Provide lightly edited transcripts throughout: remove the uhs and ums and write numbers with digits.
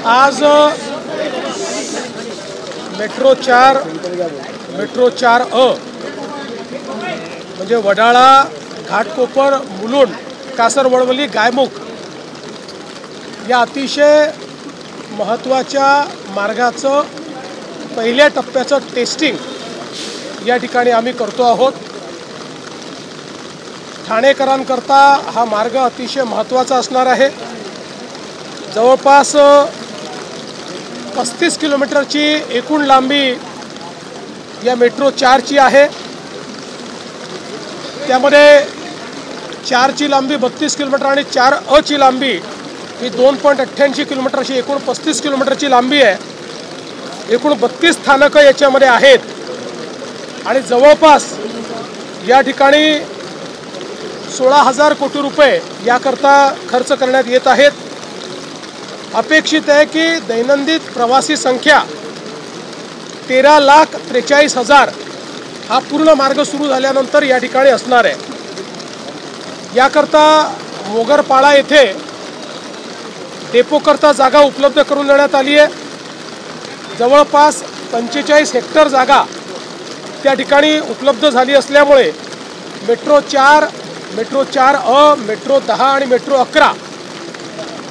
आज मेट्रो 4 अ म्हणजे वडाळा, घाटकोपर, मुलुंड, कासरवडवली, गायमुख या अतिशय महत्त्वाच्या मार्गाचं पहिल्या टप्प्याचं टेस्टिंग या ठिकाणी आम्ही करतो आहोत। ठाणेकरांकरता हा मार्ग अतिशय महत्त्वाचा असणार आहे। जवळपास 35 किलोमीटरची एकूण लांबी या मेट्रो 4 ची आहे। त्यामध्ये 4 ची लांबी 32 किलोमीटर आणि 4 अ ची लांबी ही 2.88 किलोमीटर अशी एकूण 35 किलोमीटरची लांबी आहे। एकूण 32 स्थानकं याच्यामध्ये आहेत आणि जवळपास या ठिकाणी 16,000 कोटी रुपये याकरता खर्च करण्यात येत आहेत। अपेक्षित आहे की दैनंदिन प्रवासी संख्या 13,43,000 हा पूर्ण मार्ग सुरू झाल्यानंतर या ठिकाणी असणार आहे। याकरता मोगरपाडा येथे डेपोकरता जागा उपलब्ध करून देण्यात आली आहे। जवळपास 45 हेक्टर जागा त्या ठिकाणी उपलब्ध झाली असल्यामुळे मेट्रो 4, मेट्रो 4 अ, मेट्रो 10 आणि मेट्रो 11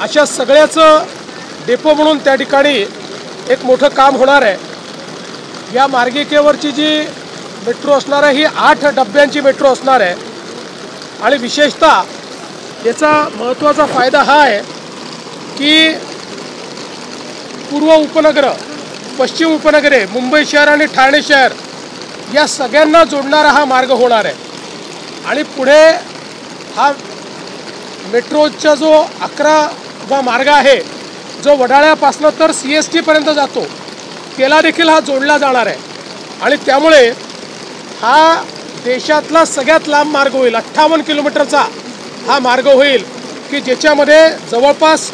अशा सगळ्याचं डेपो म्हणून त्या ठिकाणी एक मोठं काम होणार आहे। या मार्गिकेवरची जी मेट्रो असणार आहे ही 8 डब्यांची मेट्रो असणार आहे आणि विशेषतः याचा महत्त्वाचा फायदा हा आहे की पूर्व उपनगर, पश्चिम उपनगरे, मुंबई शहर आणि ठाणे शहर या सगळ्यांना जोडणारा हा मार्ग होणार आहे आणि पुढे हा मेट्रोचा जो 11वा मार्ग आहे जो वडाळ्यापासून तर CST पर्यंत जातो त्याला देखील हा जोडला जाणार आहे आणि त्यामुळे हा देशातला सगळ्यात लांब मार्ग होईल। 58 किलोमीटरचा हा मार्ग होईल की ज्याच्यामध्ये जवळपास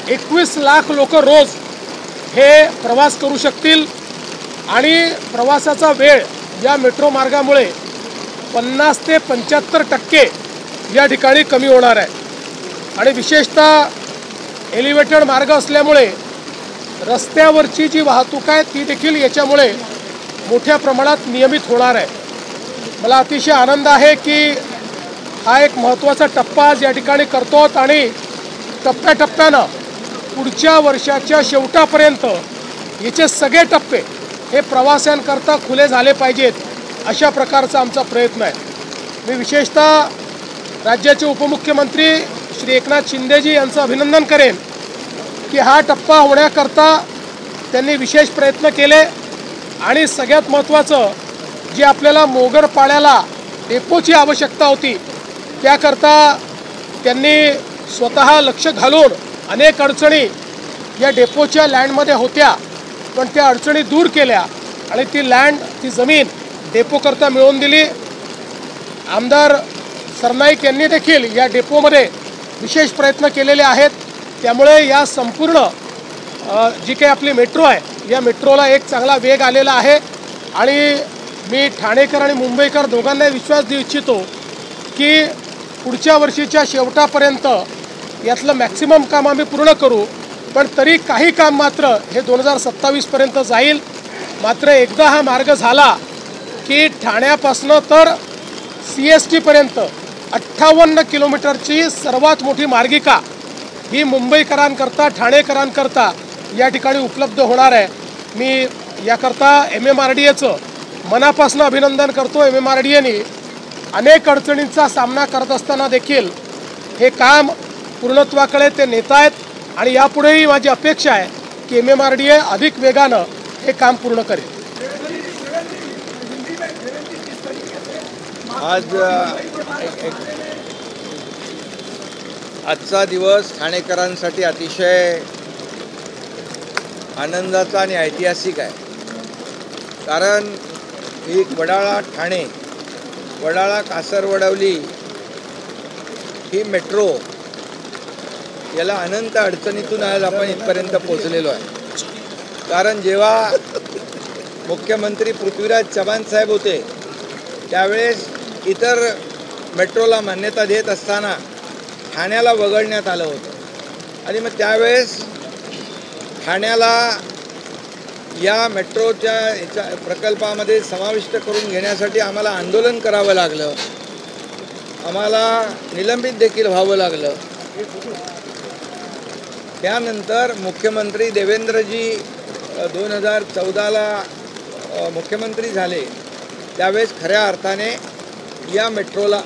21 लाख लोक रोज हे प्रवास करू शकतील आणि प्रवासाचा वेळ या मेट्रो मार्गामुळे 50 ते 75% या ठिकाणी कमी होणार आहे आणि विशेषतः एलिव्हेटेड मार्ग असल्यामुळे रस्त्यावरची जी वाहतूक आहे ती देखील याच्यामुळे मोठ्या प्रमाणात नियमित होणार आहे। मला अतिशय आनंद आहे की हा एक महत्त्वाचा टप्पा आज या ठिकाणी करतो आणि टप्प्याटप्प्यानं पुढच्या वर्षाच्या शेवटापर्यंत याचे सगळे टप्पे हे प्रवाशांकरता खुले झाले पाहिजेत अशा प्रकारचा आमचा प्रयत्न आहे। मी विशेषतः राज्याचे उपमुख्यमंत्री श्री एकनाथ शिंदेजी यांचं अभिनंदन करेन की हा टप्पा होण्याकरता त्यांनी विशेष प्रयत्न केले आणि सगळ्यात महत्त्वाचं जे आपल्याला मोगरपाड्याला डेपोची आवश्यकता होती त्याकरता त्यांनी स्वतः लक्ष घालून अनेक अडचणी या डेपोच्या लँडमध्ये होत्या पण त्या अडचणी दूर केल्या आणि ती लँड, ती जमीन डेपोकरता मिळवून दिली। आमदार सरनाईक यांनी देखील या डेपोमध्ये विशेष प्रयत्न केलेले आहेत। त्यामुळे या संपूर्ण जी काही आपली मेट्रो आहे या मेट्रोला एक चांगला वेग आलेला आहे आणि मी ठाणेकर आणि मुंबईकर दोघांनाही विश्वास देऊ इच्छितो की पुढच्या वर्षीच्या शेवटापर्यंत यातलं मॅक्सिमम काम आम्ही पूर्ण करू पण तरी काही काम मात्र हे 2027 पर्यंत जाईल। मात्र एकदा हा मार्ग झाला की ठाण्यापासून तर CST पर्यंत 58 किलोमीटरची सर्वात मोठी मार्गिका ही मुंबईकरांकरता, ठाणेकरांकरता या ठिकाणी उपलब्ध होणार आहे। मी याकरता MMRDAचं मनापासून अभिनंदन करतो। MMRDAने अनेक अडचणींचा सामना करत असताना देखील हे काम पूर्णत्वाकडे ते नेत आहेत आणि यापुढेही माझी अपेक्षा आहे की MMRDA अधिक वेगानं हे काम पूर्ण करेल। आजचा दिवस ठाणेकरांसाठी अतिशय आनंदाचा आणि ऐतिहासिक आहे कारण ही वडाळा ठाणे, वडाळा कासरवडवली ही मेट्रो याला अनंत अडचणीतून आज आपण इथपर्यंत पोहोचलेलो आहे। कारण जेव्हा मुख्यमंत्री पृथ्वीराज चव्हाण साहेब होते त्यावेळेस इतर मेट्रोला मान्यता देत असताना ठाण्याला वगळण्यात आलं होतं आणि मग त्यावेळेस ठाण्याला या मेट्रोच्या प्रकल्पामध्ये समाविष्ट करून घेण्यासाठी आम्हाला आंदोलन करावं लागलं, आम्हाला निलंबित देखील व्हावं लागलं. त्यानंतर मुख्यमंत्री देवेंद्रजी 2014ला मुख्यमंत्री झाले, त्यावेळेस खऱ्या अर्थाने या मेट्रोला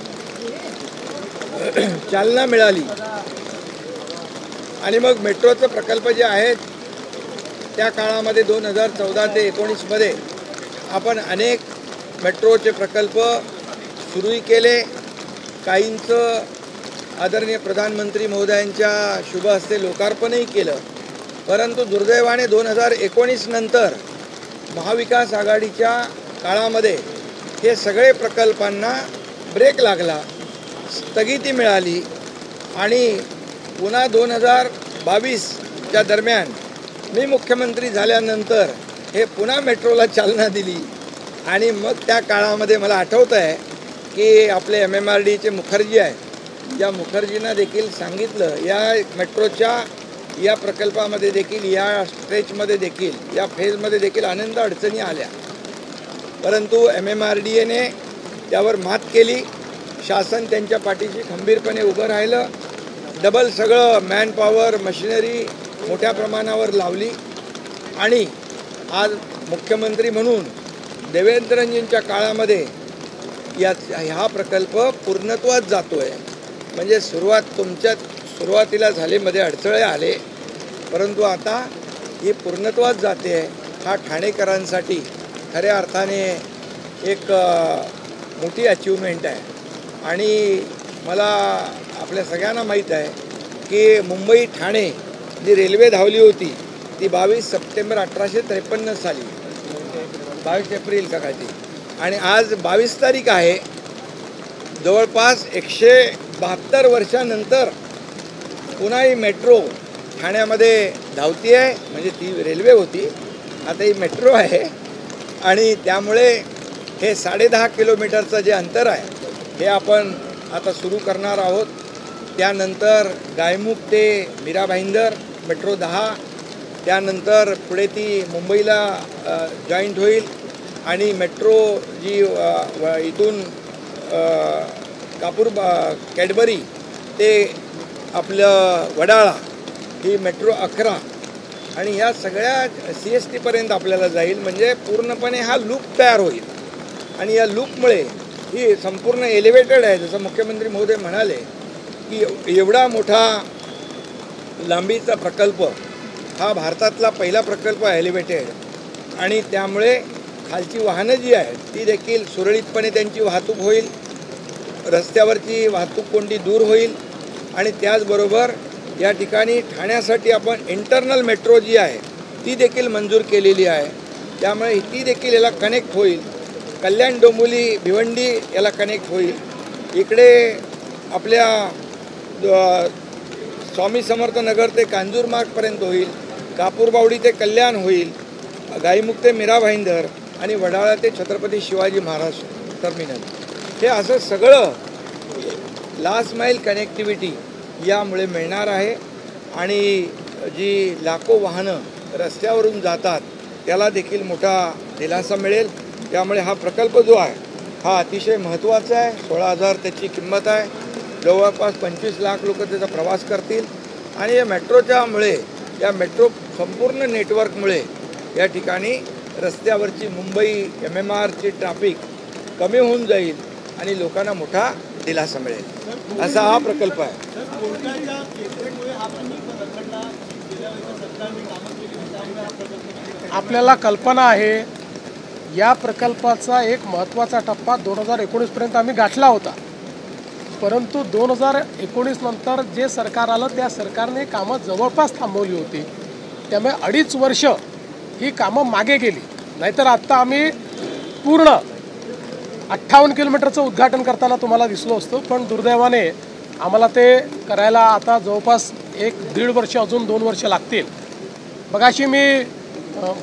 चालना मिळाली. आणि मग मेट्रोचे प्रकल्प जे आहेत त्या काळामध्ये 2014 ते 19मध्ये आपण अनेक मेट्रोचे प्रकल्प सुरूही केले. काहींचं आदरणीय प्रधानमंत्री महोदयांच्या शुभ हस्ते लोकार्पणही केलं. परंतु दुर्दैवाने 2019 नंतर महाविकास आघाडीच्या काळामध्ये हे सगळे प्रकल्पांना ब्रेक लागला, स्थगिती मिळाली आणि पुन्हा 2022च्या दरम्यान मी मुख्यमंत्री झाल्यानंतर हे पुन्हा मेट्रोला चालना दिली. आणि मग त्या काळामध्ये मला आठवतं आहे की आपले MMRDचे मुखर्जी आहे, या मुखर्जींना देखील सांगितलं या मेट्रोच्या या प्रकल्पामध्ये देखील, या स्ट्रेचमध्ये देखील, या फेजमध्ये देखील अनंत अडचणी आल्या. परंतु MMRDAने त्यावर मात केली. शासन त्यांच्या पाठीशी खंबीरपणे उभं राहिलं. डबल सगळं मॅनपॉवर मशिनरी मोठ्या प्रमाणावर लावली आणि आज मुख्यमंत्री म्हणून देवेंद्रजींच्या काळामध्ये हा प्रकल्प पूर्णत्वात जातो आहे. म्हणजे सुरुवातीला झाले, मध्ये अडथळे आले, परंतु आता ही पूर्णत्वात जाते आहे. हा ठाणेकरांसाठी खऱ्या अर्थाने एक मोठी अचिव्हमेंट आहे. आणि मला आपल्या सगळ्यांना माहीत आहे की मुंबई ठाणे जी रेल्वे धावली होती ती 22 सप्टेंबर 1853 साली, 22 एप्रिल का काय ती, आणि आज 22 तारीख आहे. जवळपास 172 वर्षानंतर पुन्हा ही मेट्रो ठाण्यामध्ये धावती आहे. म्हणजे ती रेल्वे होती, आता ही मेट्रो आहे. आणि त्यामुळे हे 10.5 किलोमीटरचं जे अंतर आहे हे आपण आता सुरू करणार आहोत. त्यानंतर गायमुख ते मीरा भाईंदर मेट्रो 10, त्यानंतर पुढे ती मुंबईला जॉईंट होईल. आणि मेट्रो जी इथून कॅडबरी ते आपलं वडाळा ही मेट्रो 11, आणि ह्या सगळ्या CSTपर्यंत आपल्याला जाईल. म्हणजे पूर्णपणे हा लूप तयार होईल. आणि या लूपमुळे ही संपूर्ण एलिव्हेटेड आहे. जसं मुख्यमंत्री महोदय म्हणाले की एवढा मोठा लांबीचा प्रकल्प हा भारतातला पहिला प्रकल्प आहे एलिव्हेटेड. आणि त्यामुळे खालची वाहनं जी आहेत ती देखील सुरळीतपणे त्यांची वाहतूक होईल, रस्त्यावरची वाहतूक कोंडी दूर होईल. आणि त्याचबरोबर या ठिकाणी ठाण्यासाठी आपण इंटरनल मेट्रो जी आहे ती देखील मंजूर केलेली आहे. त्यामुळे ती देखील याला कनेक्ट होईल. कल्याण डोंबिवली भिवंडी याला कनेक्ट होईल. इकडे आपल्या स्वामी समर्थ नगर ते कांजूरमार्गपर्यंत होईल, कापूरबावडी ते कल्याण होईल, गायमुख ते मीरा भाईंदर आणि वडाळा ते छत्रपती शिवाजी महाराज टर्मिनल. हे असं सगळं लास्ट माईल कनेक्टिव्हिटी यामुळे मिळणार आहे. आणि जी लाखो वाहनं रस्त्यावरून जातात त्याला देखील मोठा दिलासा मिळेल. त्यामुळे हा प्रकल्प जो आहे हा अतिशय महत्त्वाचा आहे. 16,000 त्याची किंमत आहे. जवळपास 25 लाख लोक त्याचा प्रवास करतील. आणि या मेट्रोच्यामुळे, या मेट्रो संपूर्ण नेटवर्कमुळे या ठिकाणी रस्त्यावरची मुंबई MMRची ट्रॅफिक कमी होऊन जाईल आणि लोकांना मोठा दिलासा मिळेल, असा हा प्रकल्प आहे. आपल्याला कल्पना आहे या प्रकल्पाचा एक महत्त्वाचा टप्पा 2019पर्यंत आम्ही गाठला होता. परंतु 2019 नंतर जे सरकार आलं त्या सरकारने कामं जवळपास थांबवली होती. त्यामुळे 2.5 वर्ष ही कामं मागे गेली. नाहीतर आत्ता आम्ही पूर्ण 58 किलोमीटरचं उद्घाटन करताना तुम्हाला दिसलो असतो. पण दुर्दैवाने आम्हाला ते करायला आता जवळपास 1-1.5 वर्ष, अजून 2 वर्ष लागतील. मगाशी मी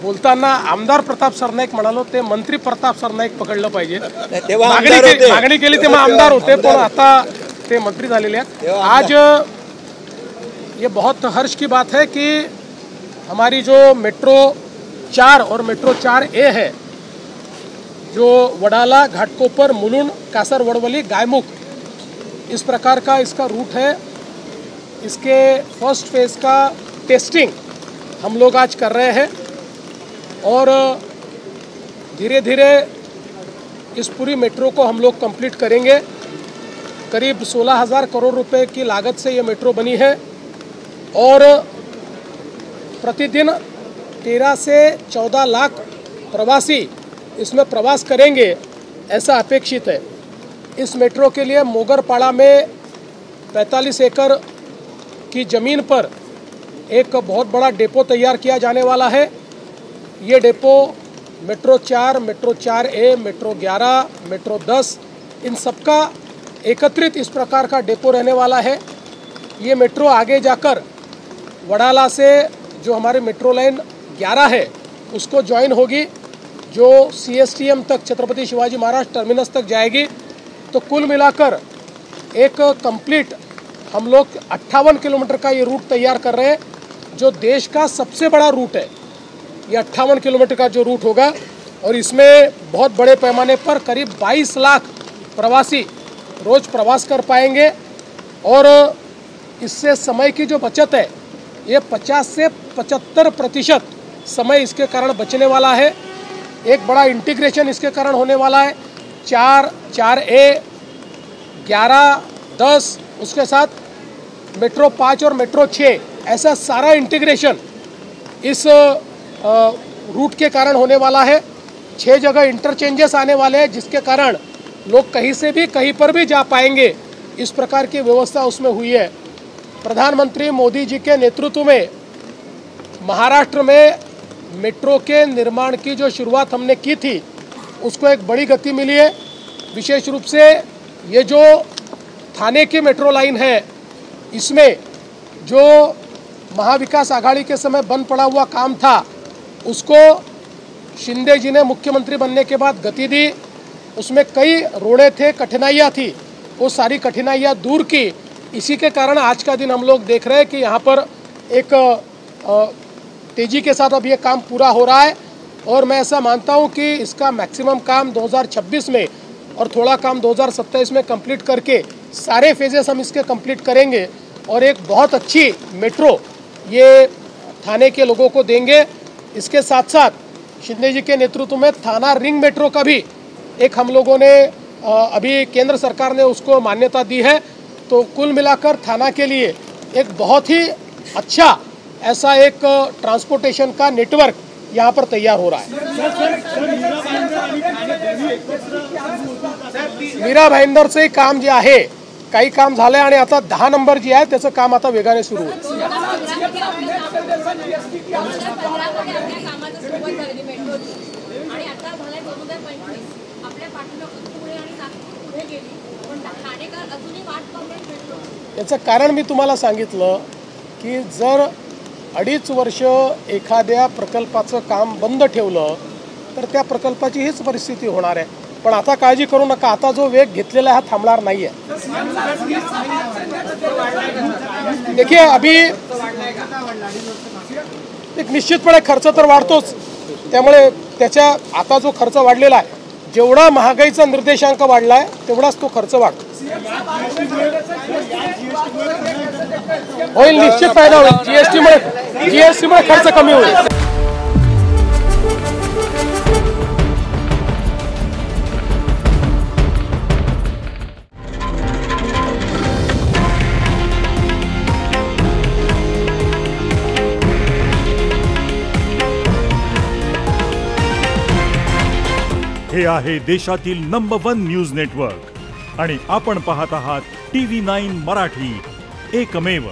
बोलताना आमदार प्रताप सरनाईक म्हणालो, ते मंत्री प्रताप सरनाईक पकडलं पाहिजे. मागणी केली तेव्हा आमदार होते, पण आता ते मंत्री झालेले आहेत. आज ये बहुत हर्ष की बात है कि हमारी जो मेट्रो 4 और मेट्रो 4A है, जो वडाला, घाटकोपर, मुलुंड, कासरवडवली, गायमुख, इस प्रकार का इसका रूट है। इसके फर्स्ट फेज़ का टेस्टिंग हम लोग आज कर रहे हैं और धीरे धीरे इस पूरी मेट्रो को हम लोग कंप्लीट करेंगे। करीब 16,000 करोड़ रुपए की लागत से ये मेट्रो बनी है और प्रतिदिन 13 से 14 लाख प्रवासी इसमें प्रवास करेंगे, ऐसा अपेक्षित है। इस मेट्रो के लिए मोगरपाड़ा में 45 एकड़ की ज़मीन पर एक बहुत बड़ा डेपो तैयार किया जाने वाला है। ये depot metro 4, metro 4A, metro 11, metro 10, in सबका एकत्रित इस प्रकार का डेपो रहने वाला है। ये मेट्रो आगे जाकर वडाला से जो हमारे मेट्रो लाइन 11 है उसको ज्वाइन होगी, जो CSTM तक, छत्रपति शिवाजी महाराज टर्मिनस तक जाएगी। तो कुल मिलाकर एक कंप्लीट हम लोग 58 किलोमीटर का ये रूट तैयार कर रहे हैं, जो देश का सबसे बड़ा रूट है। ये 58 किलोमीटर का जो रूट होगा और इसमें बहुत बड़े पैमाने पर करीब 22 लाख प्रवासी रोज़ प्रवास कर पाएंगे और इससे समय की जो बचत है ये 50 से 75% समय इसके कारण बचने वाला है। एक बड़ा इंटीग्रेशन इसके कारण होने वाला है। 4, 4A, 11, 10, उसके साथ मेट्रो 5 और मेट्रो 6, ऐसा सारा इंटीग्रेशन इस रूट के कारण होने वाला है। 6 जगह इंटरचेंजेस आने वाले हैं, जिसके कारण लोग कहीं से भी कहीं पर भी जा पाएंगे, इस प्रकार की व्यवस्था उसमें हुई है। प्रधानमंत्री मोदी जी के नेतृत्व में महाराष्ट्र में मेट्रो के निर्माण की जो शुरुआत हमने की थी उसको एक बड़ी गति मिली है। विशेष रूप से ये जो थाने की मेट्रो लाइन है, इसमें जो महाविकास आघाड़ी के समय बंद पड़ा हुआ काम था उसको शिंदे जी ने मुख्यमंत्री बनने के बाद गति दी। उसमें कई रोड़े थे, कठिनाइयाँ थी, वो सारी कठिनाइयाँ दूर की। इसी के कारण आज का दिन हम लोग देख रहे हैं कि यहाँ पर एक तेज़ी के साथ अब ये काम पूरा हो रहा है और मैं ऐसा मानता हूँ कि इसका मैक्सिमम काम 2026 में और थोड़ा काम 2027 में कंप्लीट करके सारे फेजेस हम इसके कंप्लीट करेंगे और एक बहुत अच्छी मेट्रो ये थाने के लोगों को देंगे। इसके साथ साथ शिंदे जी के नेतृत्व में थाना रिंग मेट्रो का भी एक हम लोगों ने अभी केंद्र सरकार ने उसको मान्यता दी है। तो कुल मिलाकर थाना के लिए एक बहुत ही अच्छा ऐसा एक ट्रांसपोर्टेशन का नेटवर्क यहाँ पर तैयार हो रहा है। मीरा भाईंदर से काम जे आहे, काही काम झालंय आणि आता 10 नंबर जे आहे त्याचं काम आता वेगाने सुरू होईल। याचं कारण मी तुम्हाला सांगितलं की जर 2.5 वर्ष एखाद्या प्रकल्पाचं काम बंद ठेवलं तर त्या प्रकल्पाची हीच परिस्थिती होणार आहे। पण आता काळजी करू नका, आता जो वेग घेतलेला आहे हा थांबणार नाहीये। देखिए अभी एक निश्चितपणे खर्च तर वाढतोच, त्यामुळे त्याच्या आता जो खर्च वाढलेला आहे, जेवढा महागाईचा निर्देशांक वाढलाय तेवढाच तो खर्च वाढतो। होईल, निश्चित फायदा होईल। जीएसटी मुळे खर्च कमी होईल। हे आहे देशातील नंबर 1 न्यूज नेटवर्क आणि आपण पाहत आहात TV9 मराठी, एकमेव।